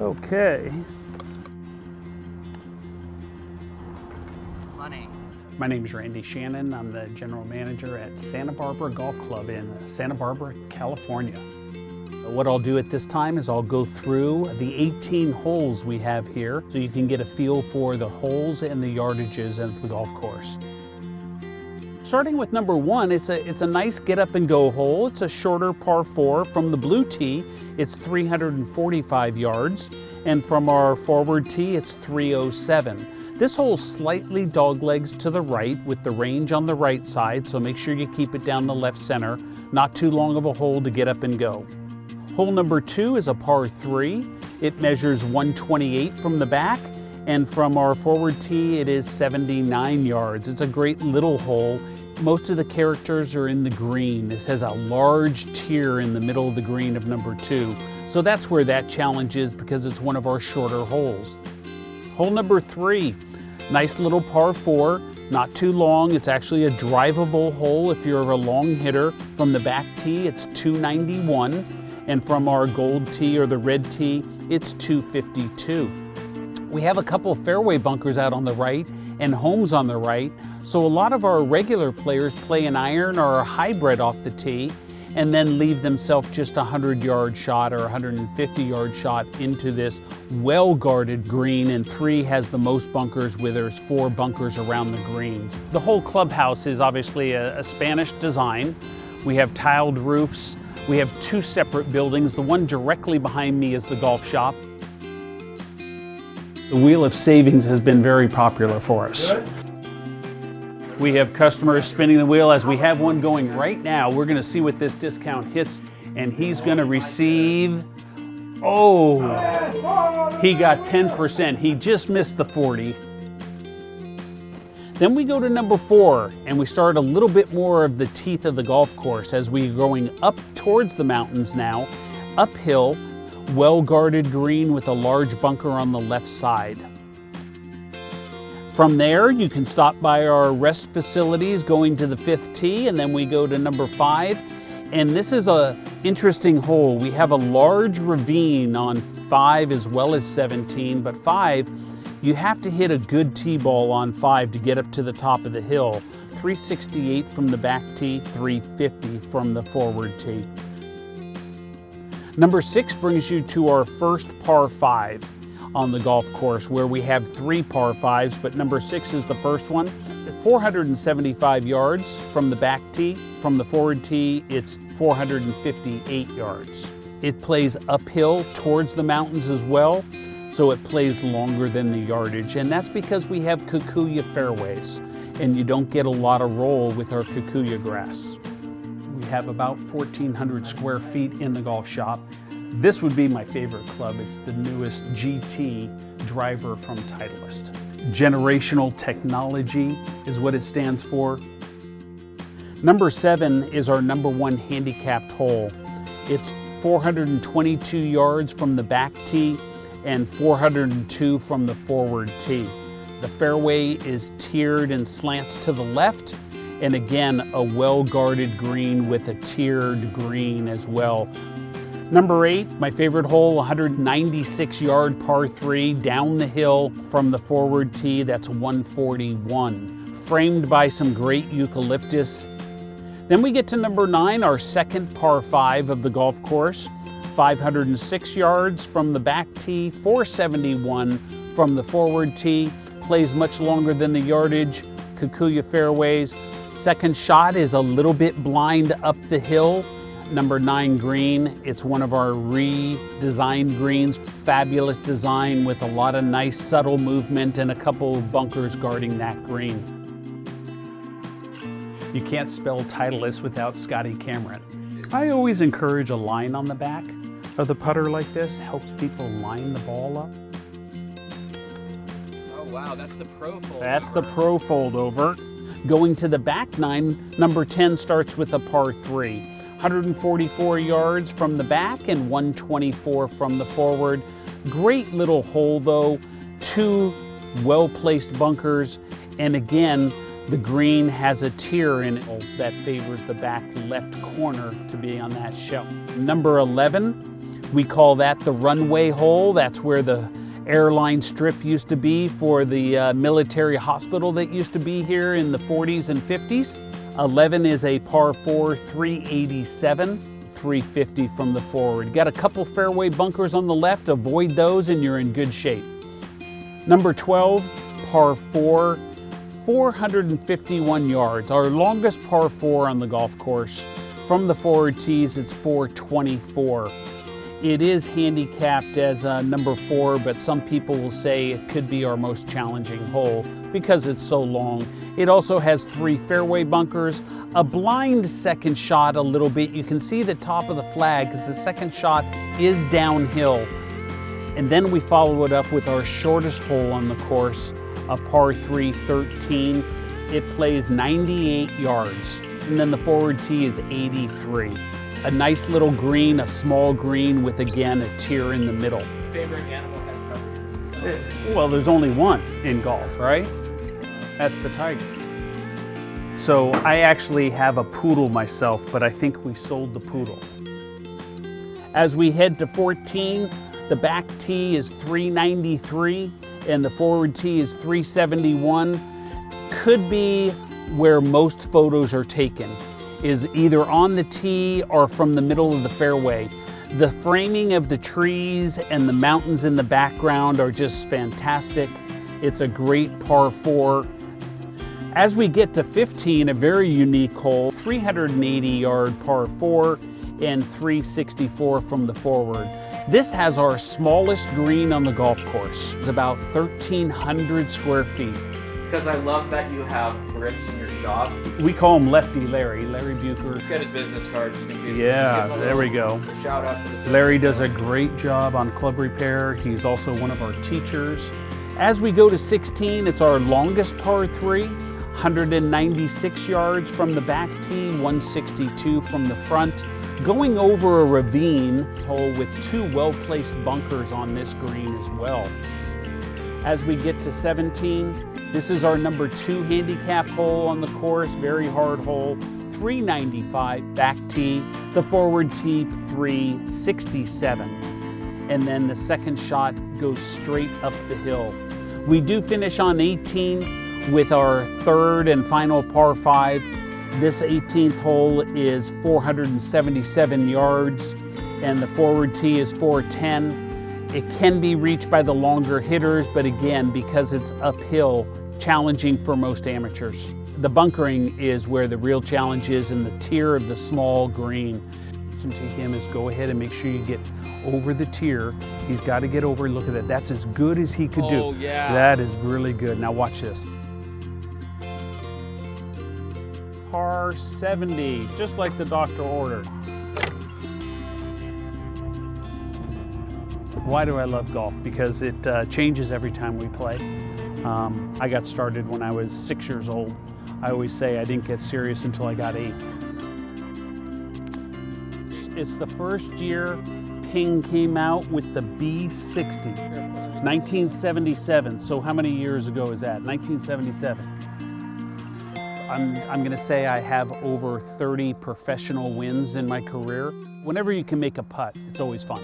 Okay. Money. My name is Randy Shannon. I'm the general manager at Santa Barbara Golf Club in Santa Barbara, California. What I'll do at this time is I'll go through the 18 holes we have here so you can get a feel for the holes and the yardages of the golf course. Starting with number 1, it's a nice get up and go hole. It's a shorter par 4 from the blue tee. It's 345 yards, and from our forward tee, it's 307. This hole's slightly doglegs to the right with the range on the right side, so make sure you keep it down the left center. Not too long of a hole to get up and go. Hole number 2 is a par 3. It measures 128 from the back, and from our forward tee, it is 79 yards. It's a great little hole. Most of the characters are in the green. This has a large tier in the middle of the green of number 2. So that's where that challenge is, because it's one of our shorter holes. Hole number 3, nice little par 4, not too long. It's actually a drivable hole if you're a long hitter. From the back tee, it's 291, and from our gold tee or the red tee, it's 252. We have a couple fairway bunkers out on the right and homes on the right, so a lot of our regular players play an iron or a hybrid off the tee and then leave themselves just a 100-yard shot or a 150-yard shot into this well-guarded green, and 3 has the most bunkers, where there's 4 bunkers around the greens. The whole clubhouse is obviously a Spanish design. We have tiled roofs. We have 2 separate buildings. The one directly behind me is the golf shop. The Wheel of Savings has been very popular for us. We have customers spinning the wheel, as we have one going right now. We're going to see what this discount hits, and he's going to receive, oh, he got 10%. He just missed the 40. Then we go to number 4, and we start a little bit more of the teeth of the golf course as we're going up towards the mountains now, uphill, well-guarded green with a large bunker on the left side. From there, you can stop by our rest facilities going to the 5th tee, and then we go to number 5. And this is an interesting hole. We have a large ravine on 5 as well as 17, but 5, you have to hit a good tee ball on 5 to get up to the top of the hill. 368 from the back tee, 350 from the forward tee. Number 6 brings you to our first par 5 on the golf course, where we have 3 par 5s, but number 6 is the first one. 475 yards from the back tee. From the forward tee, it's 458 yards. It plays uphill towards the mountains as well, so it plays longer than the yardage, and that's because we have kikuyu fairways, and you don't get a lot of roll with our kikuyu grass. We have about 1,400 square feet in the golf shop. This would be my favorite club. It's the newest GT driver from Titleist. Generational technology is what it stands for. Number 7 is our number 1 handicapped hole. It's 422 yards from the back tee and 402 from the forward tee. The fairway is tiered and slants to the left, and again, a well-guarded green with a tiered green as well. Number 8, my favorite hole, 196-yard par 3 down the hill from the forward tee. That's 141, framed by some great eucalyptus. Then we get to number 9, our second par 5 of the golf course, 506 yards from the back tee, 471 from the forward tee. Plays much longer than the yardage, kikuyu fairways. Second shot is a little bit blind up the hill. Number 9 green, it's one of our redesigned greens. Fabulous design with a lot of nice subtle movement and a couple of bunkers guarding that green. You can't spell Titleist without Scotty Cameron. I always encourage a line on the back of the putter like this. Helps people line the ball up. Oh wow, that's the pro fold. That's the pro fold over. Going to the back 9, number 10 starts with a par 3. 144 yards from the back and 124 from the forward. Great little hole though, 2 well-placed bunkers, and again, the green has a tier in it that favors the back left corner to be on that shelf. Number 11 We call that the runway hole. That's where the airline strip used to be for the military hospital that used to be here in the 40s and 50s. 11 is a par 4, 387, 350 from the forward. Got a couple fairway bunkers on the left, avoid those and you're in good shape. Number 12, par 4, 451 yards. Our longest par 4 on the golf course. From the forward tees, it's 424. It is handicapped as number 4, but some people will say it could be our most challenging hole because it's so long. It also has 3 fairway bunkers, a blind second shot a little bit. You can see the top of the flag because the second shot is downhill. And then we follow it up with our shortest hole on the course, a par 3, 13. It plays 98 yards. And then the forward tee is 83. A nice little green, a small green with, again, a tier in the middle. Favorite animal head cover? Well, there's only one in golf, right? That's the tiger. So I actually have a poodle myself, but I think we sold the poodle. As we head to 14, the back tee is 393 and the forward tee is 371. Could be where most photos are taken, is either on the tee or from the middle of the fairway. The framing of the trees and the mountains in the background are just fantastic. It's a great par 4. As we get to 15, a very unique hole, 380-yard par 4 and 364 from the forward. This has our smallest green on the golf course. It's about 1,300 square feet. Because I love that you have grips in your shop. We call him Lefty Larry Bucher. He's got his business card just in case. Yeah, there we go. Shout out for the Larry does a great job on club repair. He's also one of our teachers. As we go to 16, it's our longest par 3, 196 yards from the back tee, 162 from the front. Going over a ravine hole with 2 well-placed bunkers on this green as well. As we get to 17, this is our number 2 handicap hole on the course, very hard hole, 395 back tee, the forward tee 367. And then the second shot goes straight up the hill. We do finish on 18 with our 3rd and final par 5. This 18th hole is 477 yards and the forward tee is 410. It can be reached by the longer hitters, but again, because it's uphill, challenging for most amateurs. The bunkering is where the real challenge is in the tier of the small green. To him is go ahead and make sure you get over the tier. He's got to get over, look at that. That's as good as he could do. Oh, yeah. That is really good. Now watch this. Par 70, just like the doctor ordered. Why do I love golf? Because it changes every time we play. I got started when I was 6 years old. I always say I didn't get serious until I got 8. It's the first year Ping came out with the B60, 1977. So how many years ago is that? 1977. I'm gonna say I have over 30 professional wins in my career. Whenever you can make a putt, it's always fun.